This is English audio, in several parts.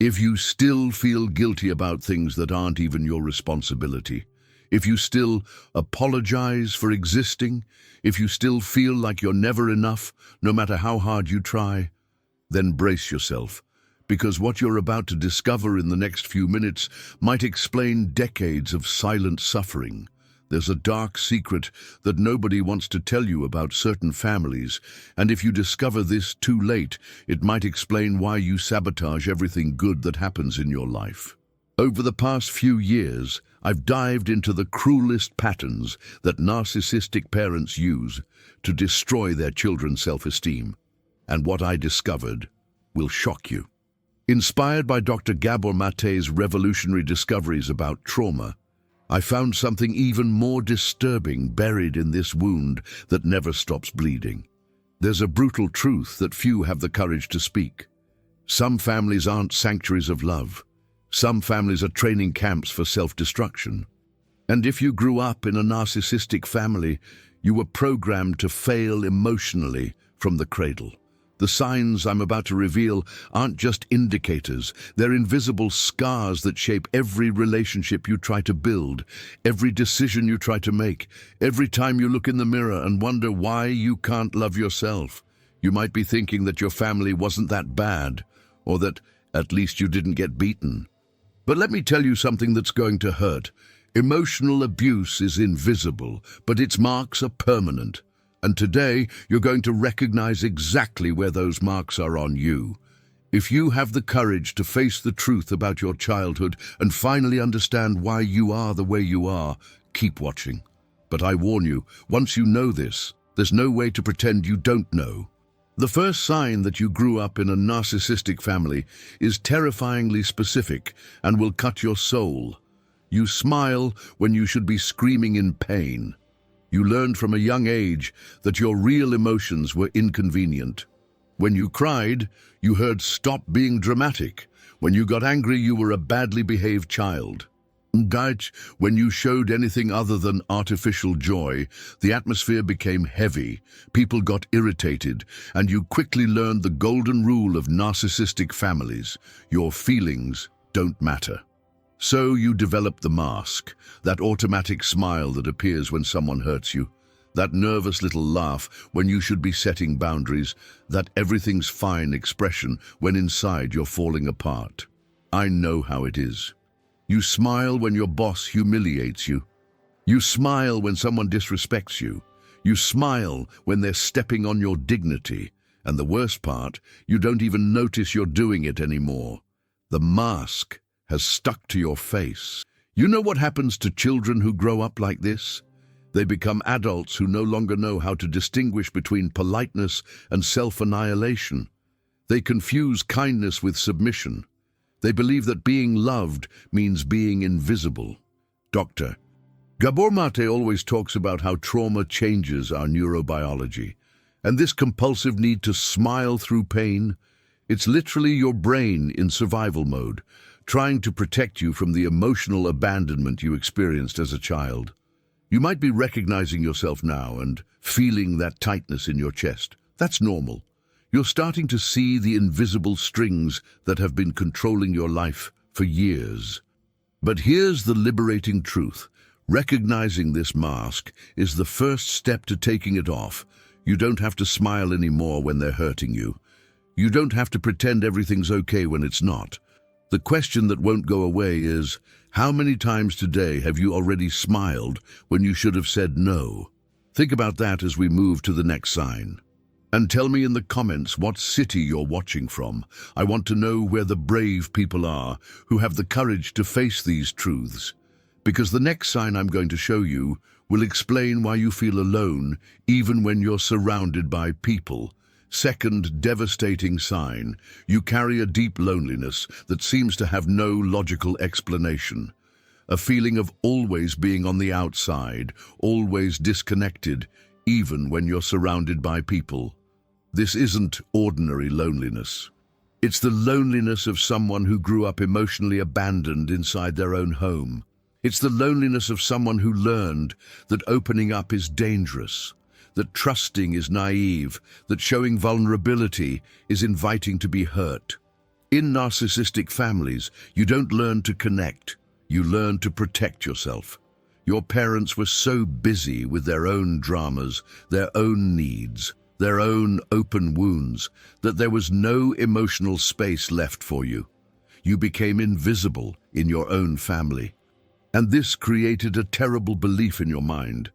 If you still feel guilty about things that aren't even your responsibility, if you still apologize for existing, if you still feel like you're never enough, no matter how hard you try, then brace yourself, because what you're about to discover in the next few minutes might explain decades of silent suffering. There's a dark secret that nobody wants to tell you about certain families, and if you discover this too late, it might explain why you sabotage everything good that happens in your life. Over the past few years, I've dived into the cruelest patterns that narcissistic parents use to destroy their children's self-esteem. And what I discovered will shock you. Inspired by Dr. Gabor Mate's revolutionary discoveries about trauma, I found something even more disturbing buried in this wound that never stops bleeding. There's a brutal truth that few have the courage to speak. Some families aren't sanctuaries of love. Some families are training camps for self-destruction. And if you grew up in a narcissistic family, you were programmed to fail emotionally from the cradle. The signs I'm about to reveal aren't just indicators, they're invisible scars that shape every relationship you try to build, every decision you try to make, every time you look in the mirror and wonder why you can't love yourself. You might be thinking that your family wasn't that bad, or that at least you didn't get beaten. But let me tell you something that's going to hurt. Emotional abuse is invisible, but its marks are permanent. And today, you're going to recognize exactly where those marks are on you. If you have the courage to face the truth about your childhood and finally understand why you are the way you are, keep watching. But I warn you, once you know this, there's no way to pretend you don't know. The first sign that you grew up in a narcissistic family is terrifyingly specific and will cut your soul. You smile when you should be screaming in pain. You learned from a young age that your real emotions were inconvenient. When you cried, you heard "stop being dramatic." When you got angry, you were a badly behaved child. When you showed anything other than artificial joy, the atmosphere became heavy, people got irritated, and you quickly learned the golden rule of narcissistic families: your feelings don't matter. So you develop the mask, that automatic smile that appears when someone hurts you, that nervous little laugh when you should be setting boundaries, that everything's fine expression when inside you're falling apart. I know how it is. You smile when your boss humiliates you. You smile when someone disrespects you. You smile when they're stepping on your dignity. And the worst part, you don't even notice you're doing it anymore. The mask has stuck to your face. You know what happens to children who grow up like this? They become adults who no longer know how to distinguish between politeness and self-annihilation. They confuse kindness with submission. They believe that being loved means being invisible. Dr. Gabor Mate always talks about how trauma changes our neurobiology, and this compulsive need to smile through pain, it's literally your brain in survival mode, trying to protect you from the emotional abandonment you experienced as a child. You might be recognizing yourself now and feeling that tightness in your chest. That's normal. You're starting to see the invisible strings that have been controlling your life for years. But here's the liberating truth. Recognizing this mask is the first step to taking it off. You don't have to smile anymore when they're hurting you. You don't have to pretend everything's okay when it's not. The question that won't go away is, how many times today have you already smiled when you should have said no? Think about that as we move to the next sign. And tell me in the comments what city you're watching from. I want to know where the brave people are who have the courage to face these truths. Because the next sign I'm going to show you will explain why you feel alone even when you're surrounded by people. Second devastating sign, you carry a deep loneliness that seems to have no logical explanation. A feeling of always being on the outside, always disconnected, even when you're surrounded by people. This isn't ordinary loneliness. It's the loneliness of someone who grew up emotionally abandoned inside their own home. It's the loneliness of someone who learned that opening up is dangerous, that trusting is naive, that showing vulnerability is inviting to be hurt. In narcissistic families, you don't learn to connect, you learn to protect yourself. Your parents were so busy with their own dramas, their own needs, their own open wounds, that there was no emotional space left for you. You became invisible in your own family. And this created a terrible belief in your mind.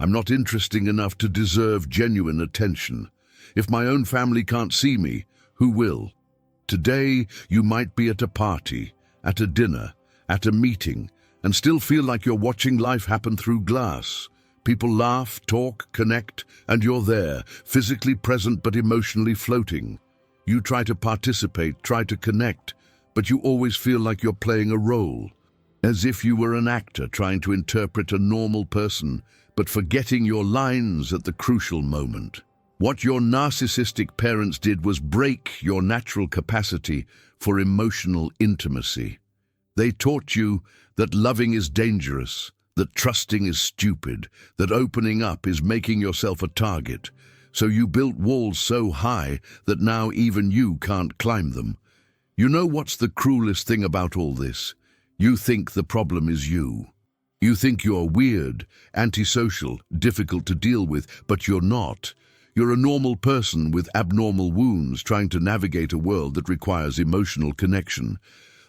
I'm not interesting enough to deserve genuine attention. If my own family can't see me, who will? Today, you might be at a party, at a dinner, at a meeting, and still feel like you're watching life happen through glass. People laugh, talk, connect, and you're there, physically present but emotionally floating. You try to participate, try to connect, but you always feel like you're playing a role, as if you were an actor trying to interpret a normal person, but forgetting your lines at the crucial moment. What your narcissistic parents did was break your natural capacity for emotional intimacy. They taught you that loving is dangerous, that trusting is stupid, that opening up is making yourself a target. So you built walls so high that now even you can't climb them. You know what's the cruelest thing about all this? You think the problem is you. You think you're weird, antisocial, difficult to deal with, but you're not. You're a normal person with abnormal wounds trying to navigate a world that requires emotional connection.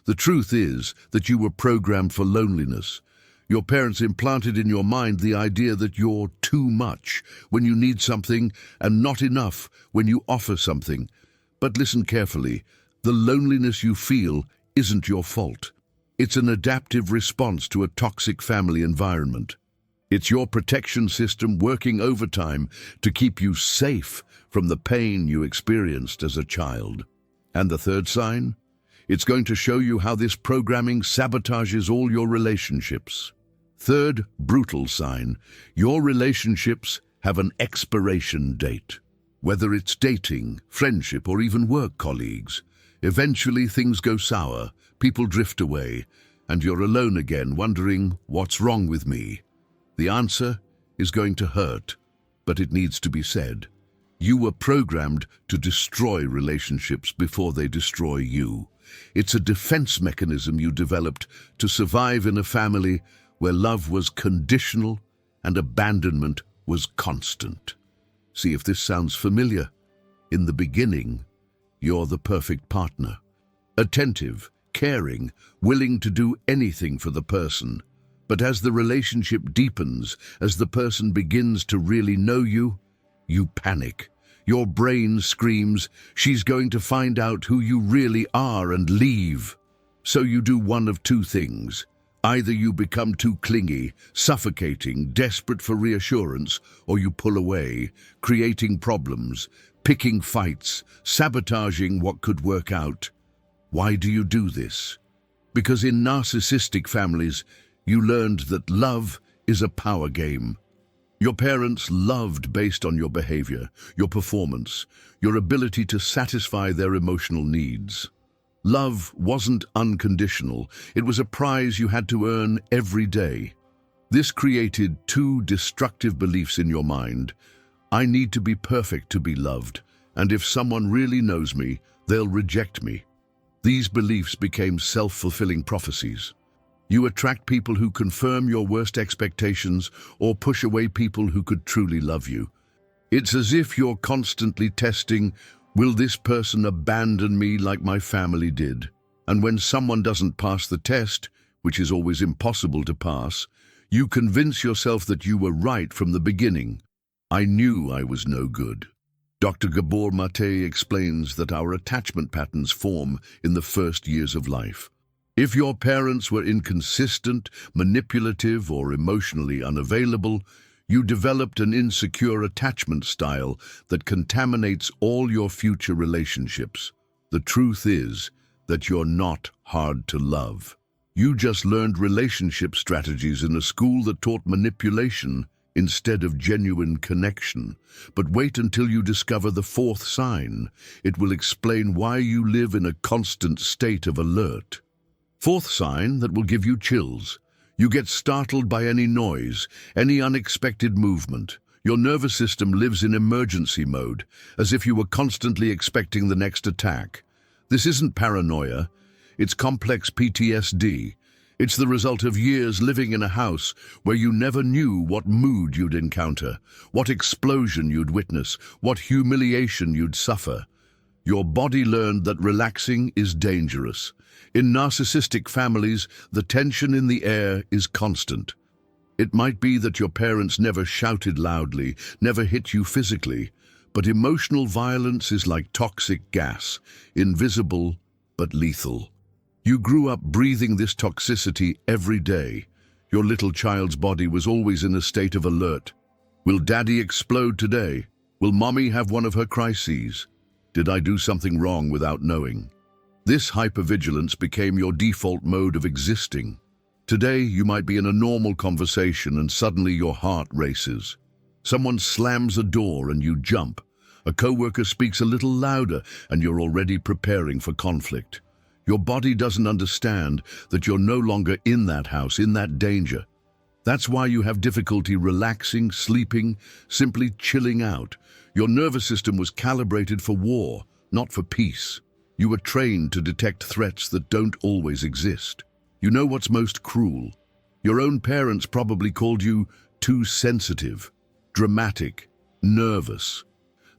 The truth is that you were programmed for loneliness. Your parents implanted in your mind the idea that you're too much when you need something and not enough when you offer something. But listen carefully, the loneliness you feel isn't your fault. It's an adaptive response to a toxic family environment. It's your protection system working overtime to keep you safe from the pain you experienced as a child. And the third sign? It's going to show you how this programming sabotages all your relationships. Third, brutal sign. Your relationships have an expiration date. Whether it's dating, friendship, or even work colleagues, eventually things go sour, people drift away, and you're alone again wondering, what's wrong with me? The answer is going to hurt, but it needs to be said. You were programmed to destroy relationships before they destroy you. It's a defense mechanism you developed to survive in a family where love was conditional and abandonment was constant. See if this sounds familiar. In the beginning, you're the perfect partner. Attentive, caring, willing to do anything for the person. But as the relationship deepens, as the person begins to really know you, you panic. Your brain screams, she's going to find out who you really are and leave. So you do one of two things. Either you become too clingy, suffocating, desperate for reassurance, or you pull away, creating problems, picking fights, sabotaging what could work out. Why do you do this? Because in narcissistic families, you learned that love is a power game. Your parents loved based on your behavior, your performance, your ability to satisfy their emotional needs. Love wasn't unconditional. It was a prize you had to earn every day. This created two destructive beliefs in your mind. I need to be perfect to be loved, and if someone really knows me, they'll reject me. These beliefs became self-fulfilling prophecies. You attract people who confirm your worst expectations or push away people who could truly love you. It's as if you're constantly testing, will this person abandon me like my family did? And when someone doesn't pass the test, which is always impossible to pass, you convince yourself that you were right from the beginning. I knew I was no good. Dr. Gabor Mate explains that our attachment patterns form in the first years of life. If your parents were inconsistent, manipulative, or emotionally unavailable, you developed an insecure attachment style that contaminates all your future relationships. The truth is that you're not hard to love. You just learned relationship strategies in a school that taught manipulation instead of genuine connection. But wait until you discover the fourth sign. It will explain why you live in a constant state of alert. Fourth sign that will give you chills. You get startled by any noise, any unexpected movement. Your nervous system lives in emergency mode, as if you were constantly expecting the next attack. This isn't paranoia, it's complex PTSD. It's the result of years living in a house where you never knew what mood you'd encounter, what explosion you'd witness, what humiliation you'd suffer. Your body learned that relaxing is dangerous. In narcissistic families, the tension in the air is constant. It might be that your parents never shouted loudly, never hit you physically, but emotional violence is like toxic gas, invisible but lethal. You grew up breathing this toxicity every day. Your little child's body was always in a state of alert. Will daddy explode today? Will mommy have one of her crises? Did I do something wrong without knowing? This hypervigilance became your default mode of existing. Today, you might be in a normal conversation and suddenly your heart races. Someone slams a door and you jump. A coworker speaks a little louder and you're already preparing for conflict. Your body doesn't understand that you're no longer in that house, in that danger. That's why you have difficulty relaxing, sleeping, simply chilling out. Your nervous system was calibrated for war, not for peace. You were trained to detect threats that don't always exist. You know what's most cruel? Your own parents probably called you too sensitive, dramatic, nervous.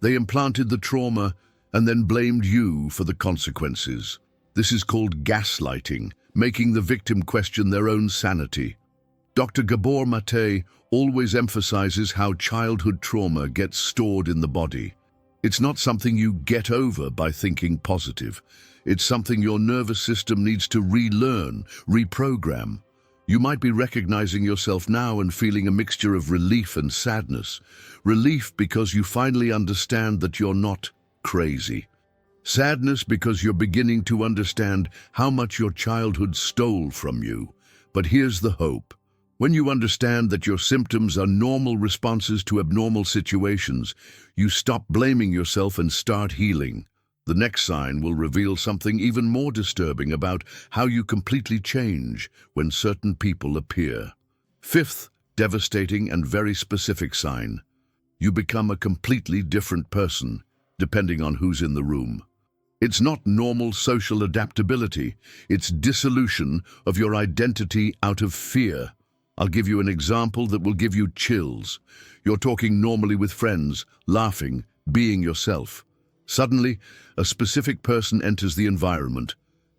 They implanted the trauma and then blamed you for the consequences. This is called gaslighting, making the victim question their own sanity. Dr. Gabor Mate always emphasizes how childhood trauma gets stored in the body. It's not something you get over by thinking positive. It's something your nervous system needs to relearn, reprogram. You might be recognizing yourself now and feeling a mixture of relief and sadness. Relief because you finally understand that you're not crazy. Sadness because you're beginning to understand how much your childhood stole from you. But here's the hope. When you understand that your symptoms are normal responses to abnormal situations, you stop blaming yourself and start healing. The next sign will reveal something even more disturbing about how you completely change when certain people appear. Fifth, devastating and very specific sign. You become a completely different person, depending on who's in the room. It's not normal social adaptability, it's dissolution of your identity out of fear. I'll give you an example that will give you chills. You're talking normally with friends, laughing, being yourself. Suddenly, a specific person enters the environment.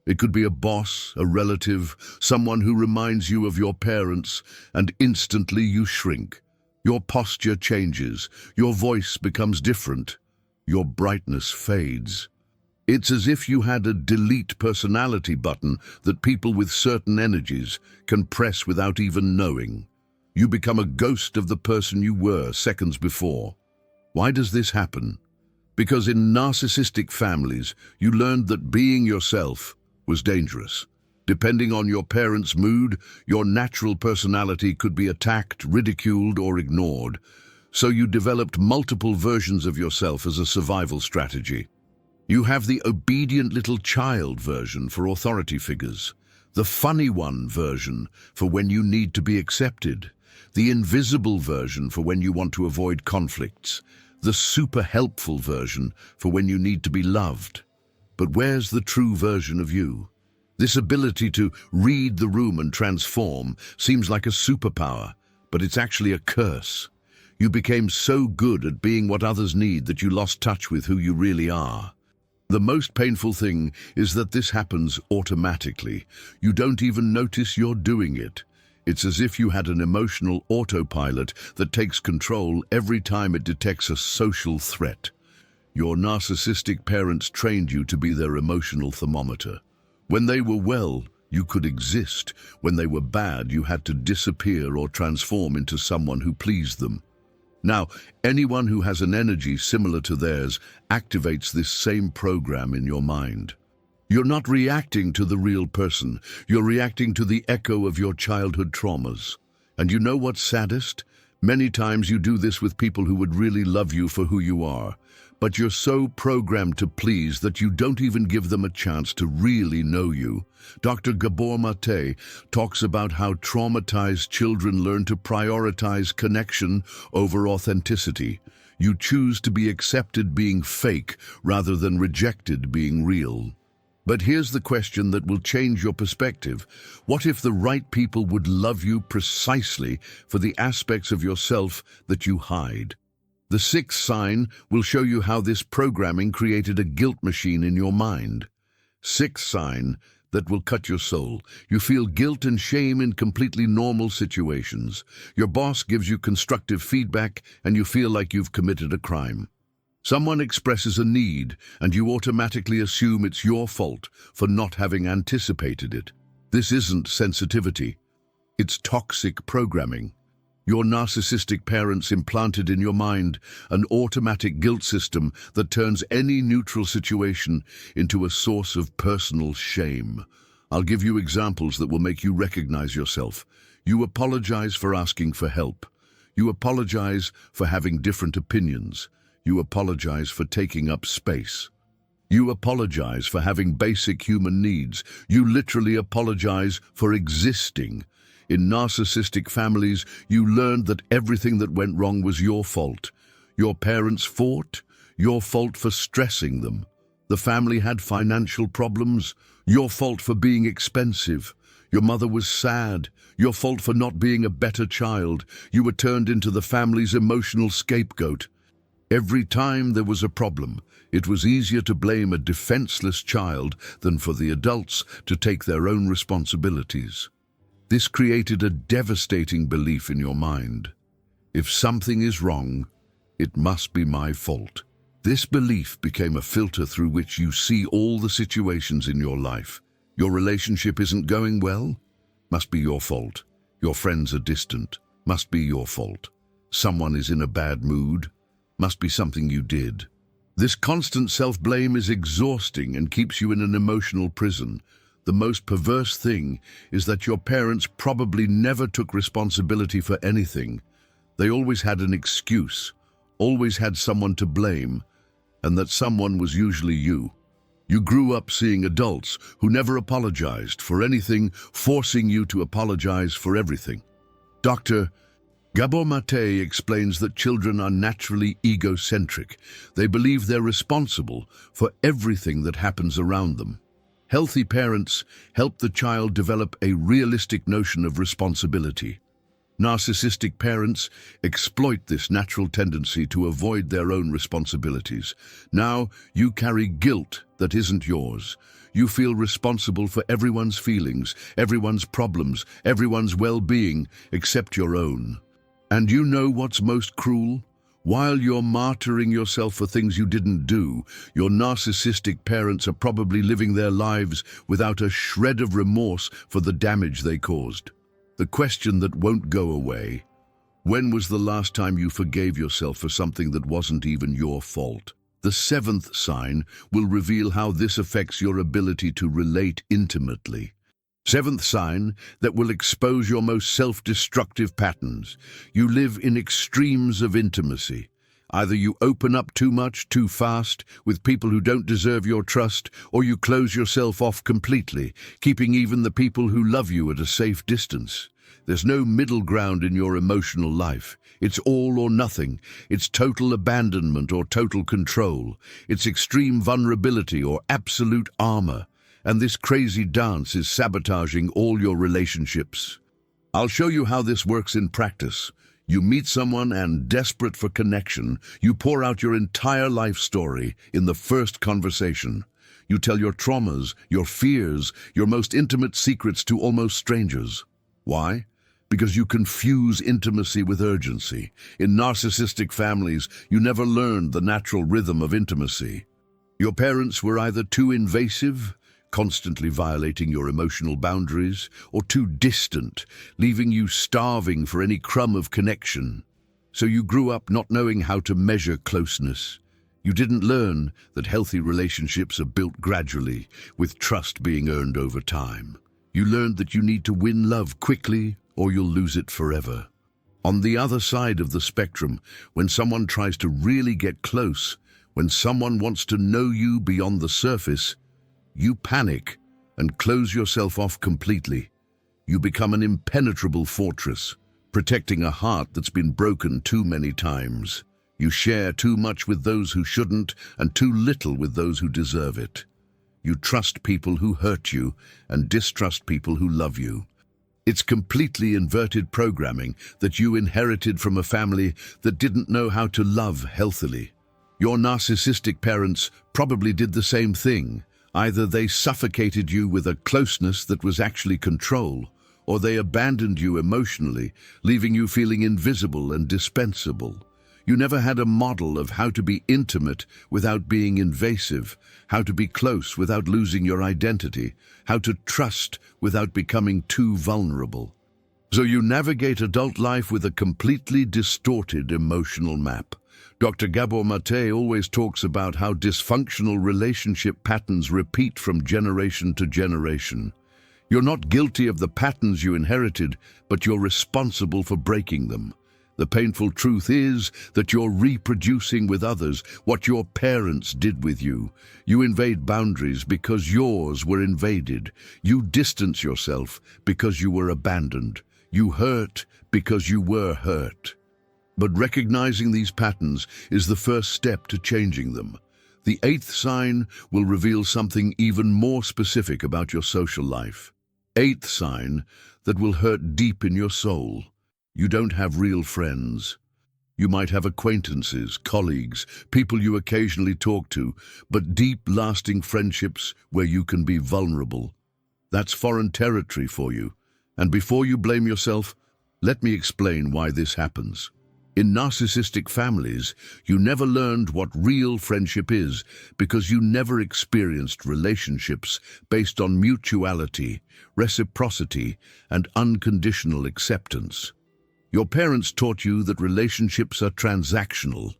It could be a boss, a relative, someone who reminds you of your parents, and instantly you shrink. Your posture changes, your voice becomes different, your brightness fades. It's as if you had a delete personality button that people with certain energies can press without even knowing. You become a ghost of the person you were seconds before. Why does this happen? Because in narcissistic families, you learned that being yourself was dangerous. Depending on your parents' mood, your natural personality could be attacked, ridiculed, or ignored. So you developed multiple versions of yourself as a survival strategy. You have the obedient little child version for authority figures, the funny one version for when you need to be accepted, the invisible version for when you want to avoid conflicts, the super helpful version for when you need to be loved. But where's the true version of you? This ability to read the room and transform seems like a superpower, but it's actually a curse. You became so good at being what others need that you lost touch with who you really are. The most painful thing is that this happens automatically. You don't even notice you're doing it. It's as if you had an emotional autopilot that takes control every time it detects a social threat. Your narcissistic parents trained you to be their emotional thermometer. When they were well, you could exist. When they were bad, you had to disappear or transform into someone who pleased them. Now, anyone who has an energy similar to theirs activates this same program in your mind. You're not reacting to the real person, you're reacting to the echo of your childhood traumas. And you know what's saddest? Many times you do this with people who would really love you for who you are, but you're so programmed to please that you don't even give them a chance to really know you. Dr. Gabor Mate talks about how traumatized children learn to prioritize connection over authenticity. You choose to be accepted being fake rather than rejected being real. But here's the question that will change your perspective. What if the right people would love you precisely for the aspects of yourself that you hide? The sixth sign will show you how this programming created a guilt machine in your mind. Sixth sign that will cut your soul. You feel guilt and shame in completely normal situations. Your boss gives you constructive feedback and you feel like you've committed a crime. Someone expresses a need and you automatically assume it's your fault for not having anticipated it. This isn't sensitivity. It's toxic programming. Your narcissistic parents implanted in your mind an automatic guilt system that turns any neutral situation into a source of personal shame. I'll give you examples that will make you recognize yourself. You apologize for asking for help. You apologize for having different opinions. You apologize for taking up space. You apologize for having basic human needs. You literally apologize for existing. In narcissistic families, you learned that everything that went wrong was your fault. Your parents fought, your fault for stressing them. The family had financial problems, your fault for being expensive. Your mother was sad, your fault for not being a better child. You were turned into the family's emotional scapegoat. Every time there was a problem, it was easier to blame a defenseless child than for the adults to take their own responsibilities. This created a devastating belief in your mind. If something is wrong, it must be my fault. This belief became a filter through which you see all the situations in your life. Your relationship isn't going well? Must be your fault. Your friends are distant? Must be your fault. Someone is in a bad mood? Must be something you did. This constant self-blame is exhausting and keeps you in an emotional prison. The most perverse thing is that your parents probably never took responsibility for anything. They always had an excuse, always had someone to blame, and that someone was usually you. You grew up seeing adults who never apologized for anything, forcing you to apologize for everything. Dr. Gabor Mate explains that children are naturally egocentric. They believe they're responsible for everything that happens around them. Healthy parents help the child develop a realistic notion of responsibility. Narcissistic parents exploit this natural tendency to avoid their own responsibilities. Now you carry guilt that isn't yours. You feel responsible for everyone's feelings, everyone's problems, everyone's well-being, except your own. And you know what's most cruel? While you're martyring yourself for things you didn't do, your narcissistic parents are probably living their lives without a shred of remorse for the damage they caused. The question that won't go away: when was the last time you forgave yourself for something that wasn't even your fault? The seventh sign will reveal how this affects your ability to relate intimately. Seventh sign that will expose your most self-destructive patterns. You live in extremes of intimacy. Either you open up too much, too fast, with people who don't deserve your trust, or you close yourself off completely, keeping even the people who love you at a safe distance. There's no middle ground in your emotional life. It's all or nothing. It's total abandonment or total control. It's extreme vulnerability or absolute armor. And this crazy dance is sabotaging all your relationships. I'll show you how this works in practice. You meet someone and, desperate for connection, you pour out your entire life story in the first conversation. You tell your traumas, your fears, your most intimate secrets to almost strangers. Why? Because you confuse intimacy with urgency. In narcissistic families, you never learned the natural rhythm of intimacy. Your parents were either too invasive, constantly violating your emotional boundaries, or too distant, leaving you starving for any crumb of connection. So you grew up not knowing how to measure closeness. You didn't learn that healthy relationships are built gradually, with trust being earned over time. You learned that you need to win love quickly, or you'll lose it forever. On the other side of the spectrum, when someone tries to really get close, when someone wants to know you beyond the surface, you panic and close yourself off completely. You become an impenetrable fortress, protecting a heart that's been broken too many times. You share too much with those who shouldn't and too little with those who deserve it. You trust people who hurt you and distrust people who love you. It's completely inverted programming that you inherited from a family that didn't know how to love healthily. Your narcissistic parents probably did the same thing. Either they suffocated you with a closeness that was actually control, or they abandoned you emotionally, leaving you feeling invisible and dispensable. You never had a model of how to be intimate without being invasive, how to be close without losing your identity, how to trust without becoming too vulnerable. So you navigate adult life with a completely distorted emotional map. Dr. Gabor Mate always talks about how dysfunctional relationship patterns repeat from generation to generation. You're not guilty of the patterns you inherited, but you're responsible for breaking them. The painful truth is that you're reproducing with others what your parents did with you. You invade boundaries because yours were invaded. You distance yourself because you were abandoned. You hurt because you were hurt. But recognizing these patterns is the first step to changing them. The 8th sign will reveal something even more specific about your social life. 8th sign that will hurt deep in your soul. You don't have real friends. You might have acquaintances, colleagues, people you occasionally talk to, but deep, lasting friendships where you can be vulnerable. That's foreign territory for you. And before you blame yourself, let me explain why this happens. In narcissistic families, you never learned what real friendship is because you never experienced relationships based on mutuality, reciprocity, and unconditional acceptance. Your parents taught you that relationships are transactional.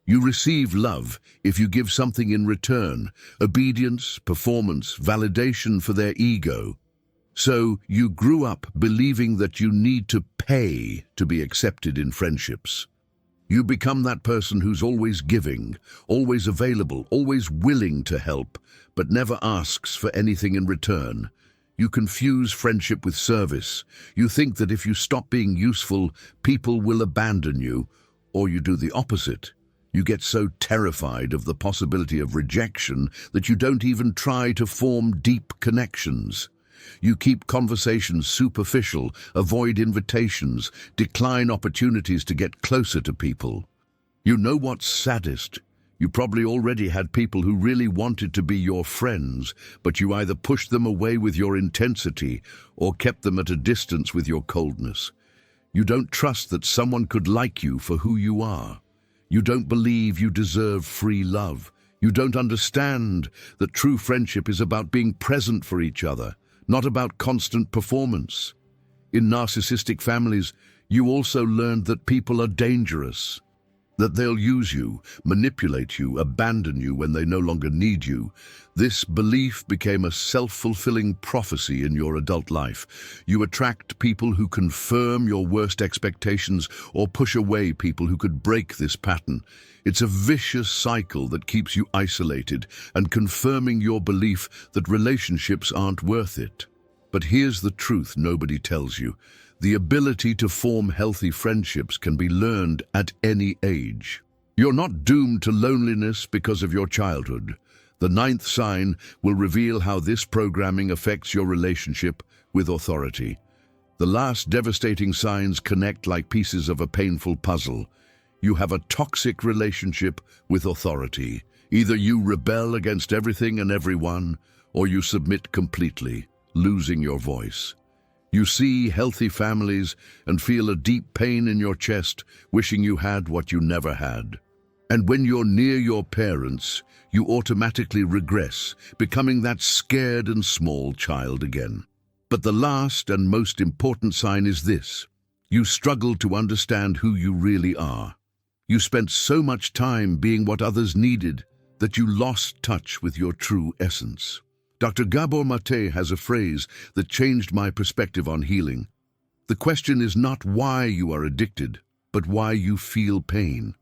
You receive love if you give something in return, obedience, performance, validation for their ego. So you grew up believing that you need to pay to be accepted in friendships. You become that person who's always giving, always available, always willing to help, but never asks for anything in return. You confuse friendship with service. You think that if you stop being useful, people will abandon you, or you do the opposite. You get so terrified of the possibility of rejection that you don't even try to form deep connections. You keep conversations superficial, avoid invitations, decline opportunities to get closer to people. You know what's saddest? You probably already had people who really wanted to be your friends, but you either pushed them away with your intensity or kept them at a distance with your coldness. You don't trust that someone could like you for who you are. You don't believe you deserve free love. You don't understand that true friendship is about being present for each other, not about constant performance. In narcissistic families, you also learned that people are dangerous, that they'll use you, manipulate you, abandon you when they no longer need you. This belief became a self-fulfilling prophecy in your adult life. You attract people who confirm your worst expectations or push away people who could break this pattern. It's a vicious cycle that keeps you isolated and confirming your belief that relationships aren't worth it. But here's the truth nobody tells you. The ability to form healthy friendships can be learned at any age. You're not doomed to loneliness because of your childhood. The 9th sign will reveal how this programming affects your relationship with authority. The last devastating signs connect like pieces of a painful puzzle. You have a toxic relationship with authority. Either you rebel against everything and everyone, or you submit completely, losing your voice. You see healthy families and feel a deep pain in your chest, wishing you had what you never had. And when you're near your parents, you automatically regress, becoming that scared and small child again. But the last and most important sign is this. You struggle to understand who you really are. You spent so much time being what others needed that you lost touch with your true essence. Dr. Gabor Mate has a phrase that changed my perspective on healing. The question is not why you are addicted, but why you feel pain.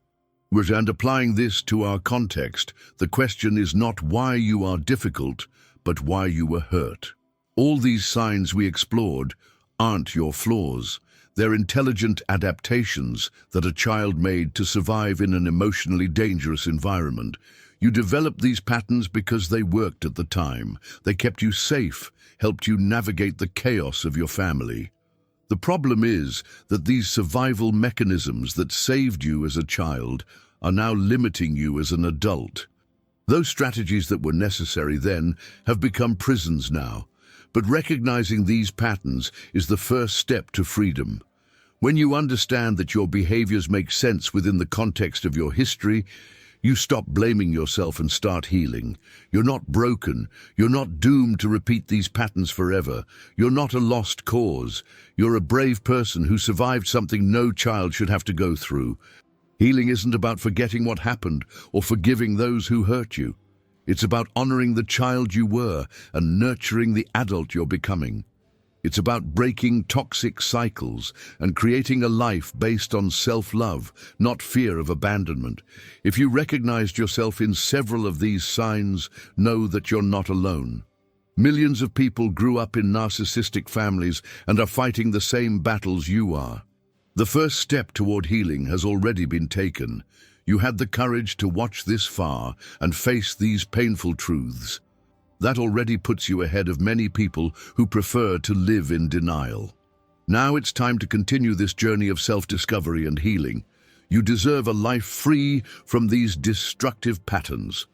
And applying this to our context, the question is not why you are difficult, but why you were hurt. All these signs we explored aren't your flaws. They're intelligent adaptations that a child made to survive in an emotionally dangerous environment. You developed these patterns because they worked at the time. They kept you safe, helped you navigate the chaos of your family. The problem is that these survival mechanisms that saved you as a child are now limiting you as an adult. Those strategies that were necessary then have become prisons now. But recognizing these patterns is the first step to freedom. When you understand that your behaviors make sense within the context of your history, you stop blaming yourself and start healing. You're not broken. You're not doomed to repeat these patterns forever. You're not a lost cause. You're a brave person who survived something no child should have to go through. Healing isn't about forgetting what happened or forgiving those who hurt you. It's about honoring the child you were and nurturing the adult you're becoming. It's about breaking toxic cycles and creating a life based on self-love, not fear of abandonment. If you recognized yourself in several of these signs, know that you're not alone. Millions of people grew up in narcissistic families and are fighting the same battles you are. The first step toward healing has already been taken. You had the courage to watch this far and face these painful truths. That already puts you ahead of many people who prefer to live in denial. Now it's time to continue this journey of self-discovery and healing. You deserve a life free from these destructive patterns.